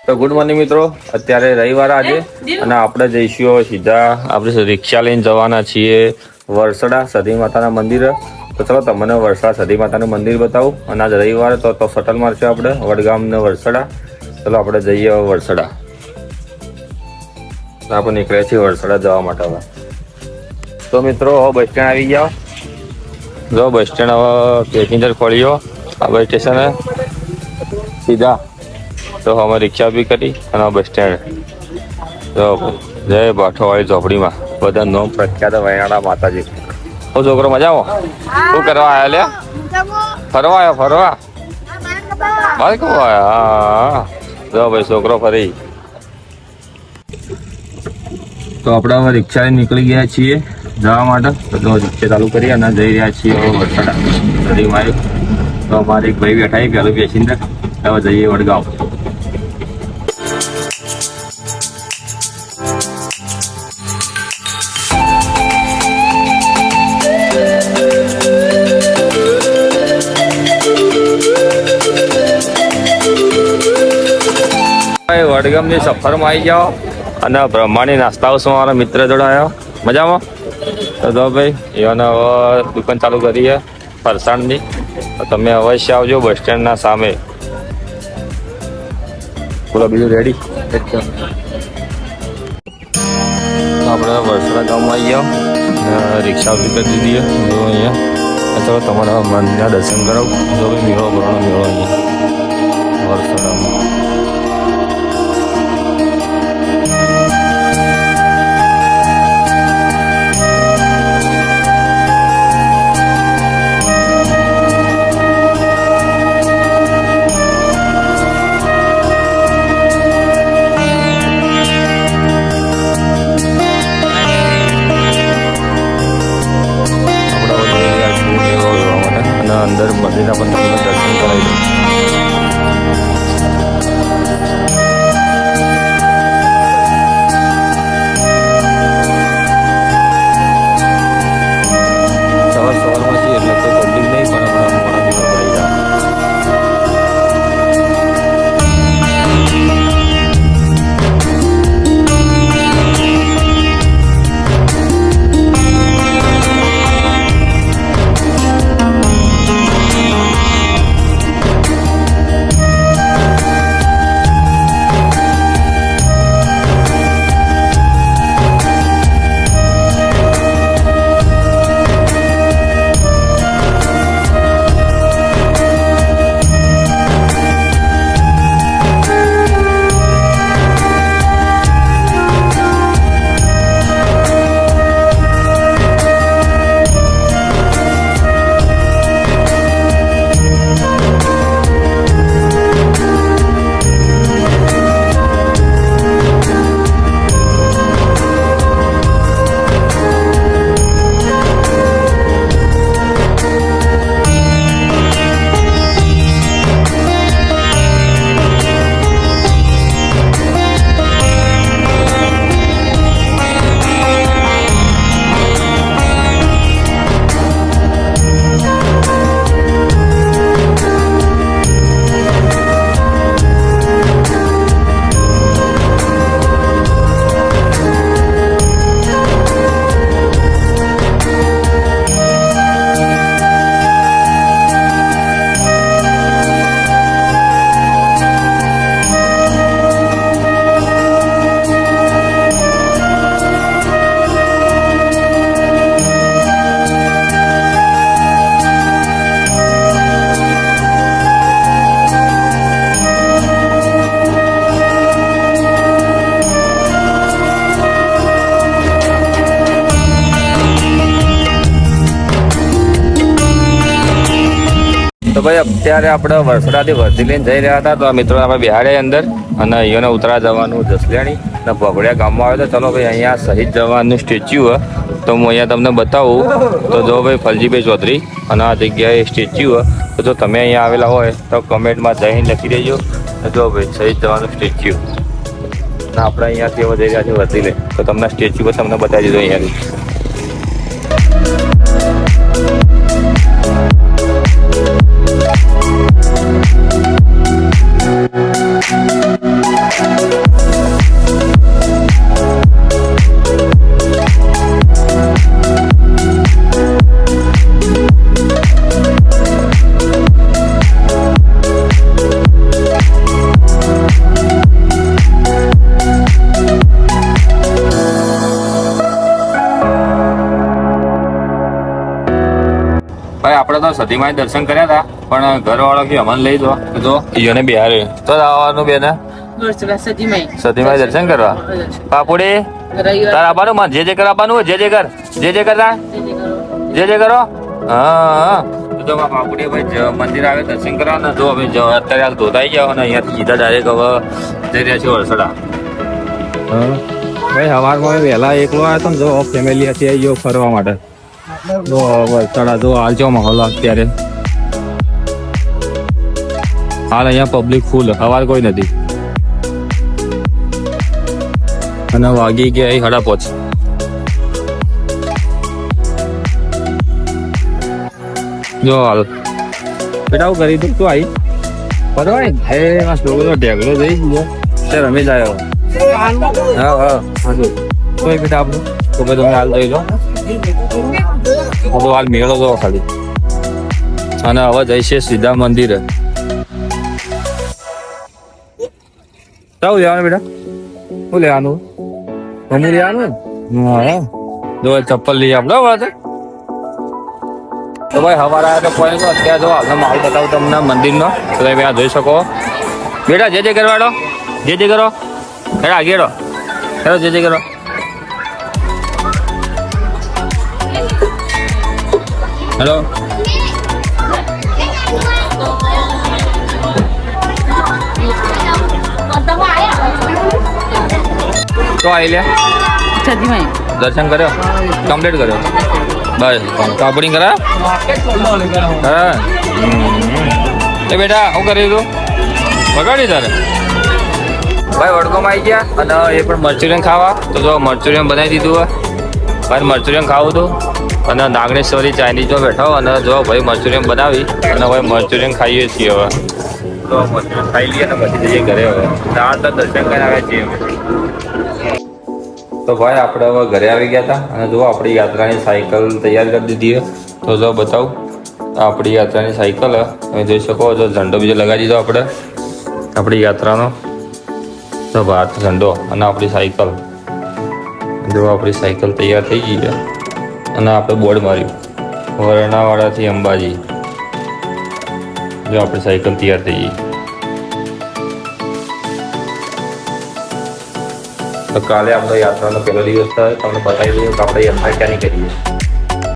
તો good morning મિત્રો, અત્યારે રવિવાર આજે અને આપણે જઈશું સીધા આપણે રિક્ષા લઈને જવાના છીએ વરસડા સતી માતાના મંદિરે. તો ચલો તમને વરસડા સતી માતાનું મંદિર બતાવું. અને આજ રવિવાર તો શટલ મારશે આપણે વડગામ ને વરસડા. ચલો આપણે જઈએ હવે વરસડા. આપણે નીકળ્યા છીએ વરસડા જવા માટે. હવે તો મિત્રો હવે બસ સ્ટેન્ડ આવી ગયા. જો બસ સ્ટેન્ડ હવે પેસેન્જર ખોલ્યો આ બસ સ્ટેશને સીધા. તો અમે રિક્ષા બી કરી અને બસ સ્ટેન્ડ તો જય બાઠોવાળી ઝોપડીમાં બધા નોમ પ્રખ્યાત વૈયાણા માતાજી. હું છોકરો મજામાં શું કરવા આવ્યા લે? ફરવા આવ્યો ફરવા બાઈક આવ્યા. હા જો ભાઈ છોકરો ફરી. તો આપણે હવે રિક્ષા નીકળી ગયા છીએ જવા માટે. તો રિક્ષા ચાલુ કરી અને જઈ રહ્યા છીએ વરસાડા નદીમાં. તો અમારે એક ભાઈ બેઠા પહેલું પેસેન્જર. હવે જઈએ વડગાંવ. વડગામની સફરમાં આવી જાઓ અને બ્રહ્માની નાસ્તા હાઉસમાં મારા મિત્ર જોડે આવ્યો. મજામાં? તો જો ભાઈ એવાને હવે દુકાન ચાલુ કરીએ ફરસાણની. તો તમે અવશ્ય આવજો બસ સ્ટેન્ડના સામે. બોલો બીજું રેડી? આપણે વરસડા ગામમાં આવી જાઓ અને રિક્ષા ઉભી કરી દીધી જો અહીંયા. ચાલો તમારા મંદિરના દર્શન કરાવું. જો ભાઈ મેળો ભરવાનો મેળો અહીંયા વરસડામાં. અંદર મંદિરના પણ તમને દર્શન કરાવી દઉં. સવારમાં છીએ એટલે કોઈ પબ્લિક નહીં પણ આપણા મોડા દિવસ પડી જાય. તો ભાઈ અત્યારે આપણે વરસડાથી વર્ધી લઈને જઈ રહ્યા હતા. તો આ મિત્રો આપણે બિહાડ્યા અંદર અને અહીંયાને ઉતરા જવાનું જસલેણી અને ભગોડિયા ગામમાં આવે. તો ચલો ભાઈ અહીંયા શહીદ જવાનનું સ્ટેચ્યુ હોય તો હું અહીંયા તમને બતાવું. તો જો ભાઈ ફલજીભાઈ ચૌધરી અને આ જગ્યાએ સ્ટેચ્યુ હોય. તો જો તમે અહીંયા આવેલા હોય તો કમેન્ટમાં જઈને લખી દેજો. જો ભાઈ શહીદ જવાનું સ્ટેચ્યુ અને આપણે અહીંયાથી હવે જઈ રહ્યા છીએ વર્ધી લઈને. તો તમને સ્ટેચ્યુ પર તમને બતાવી દીધું અહીંયાથી. આપણે તો સતીમાં દર્શન કર્યા હતા, પણ ઘરવાળો કે અમને લઈ દો તો ઈયોને બિહારે તો આવવાનું બેન સતીમાં દર્શન કરવા. પાપુડી તાર આવવાનું માં જે કરવાનું હોય જે કરતા જે કરો. હા તો પાપુડી ભાઈ મંદિર આવે દર્શન કરવા ને જો હવે અત્યારે હાલ ધોતાઈ જાવ અને અહીંયાથી સીધા ડાયરેક્ટ હવે જઈ રહ્યા છે વરસડા. ભાઈ સવારમાં વહેલા એકલો આવ્યો તો ને જો ફેમિલી હતી આવી ગયો ફરવા માટે. જો વરસડા જો હાલ જો માહોલ અત્યારે હાલ અહીંયા પબ્લિક ફૂલ, સવાર કોઈ નથી. અને વાગી ગયા 5:30. જો હાલ બેટા હું કરી દઉં તું આવી બરોબર ને. હે મારો છોકરો ઢેગલો જઈ ગયો તે રમેશ આવ્યો. હા કોઈ બેટા આપણું તો ભાઈ તમે હાલ લઈ લો. તો હાલ મેળો જો ખાલી. અને હવે જઈશે સીધા મંદિરે. શું લેવાનું બેટા? શું લેવાનું? મમ્મી લેવાનું? હા જો ચપ્પલ લઈ આપડો વાત. તો ભાઈ સવારે આવ્યા તો કોઈ નહીં. અત્યારે જો હાલનો માહોલ બતાવું તમને મંદિરનો તો તમે આ જોઈ શકો. બેટા જે કરવાડો જે કરો હેડા આગેડો હેડો જે કરો. હેલો તો આવી લે દર્શન કર્યો કમ્પ્લીટ કર્યો બસ કાપડી કરા. હા એ બેટા શું કરી તું વગાડી તારે ભાઈ વડકોમાં આવી ગયા. અને એ પણ મરચુરિયન ખાવા તો જો મરચુરિયન બનાવી દીધું હોય ભાઈ. મરચુરિયન ખાવું હતું અને નાગણેશ્વરી ચાઇનીઝમાં બેઠો અને જો ભાઈ મરચુરિયન બનાવી અને હવે મરચુરિયન ખાઈએ છીએ. હવે તો મરચુરિયન ખાઈ લઈએ ને પછી જઈએ ઘરે. હવે દાળ તો દર્શન કરીને આવ્યા છીએ અમે. તો ભાઈ આપણે હવે ઘરે આવી ગયા હતા અને જો આપણી યાત્રાની સાયકલ તૈયાર કરી દીધી. તો જો બતાવું આપણી યાત્રાની સાયકલ તમે જોઈ શકો. જો ઝંડો બીજો લગાવી દીધો આપણે આપણી યાત્રાનો. તો ભારત ઝંડો અને આપણી સાયકલ જો આપણી સાયકલ તૈયાર થઈ ગઈ છે. અને આપણે બોર્ડ માર્યું વરણાવાડાથી અંબાજી. જો આપણી સાયકલ તૈયાર થઈ ગઈ. તો કાલે આપણો યાત્રાનો પહેલો દિવસ થાય તમને બતાવી દઉં કે આપણે યાત્રા ક્યાંની કરીએ.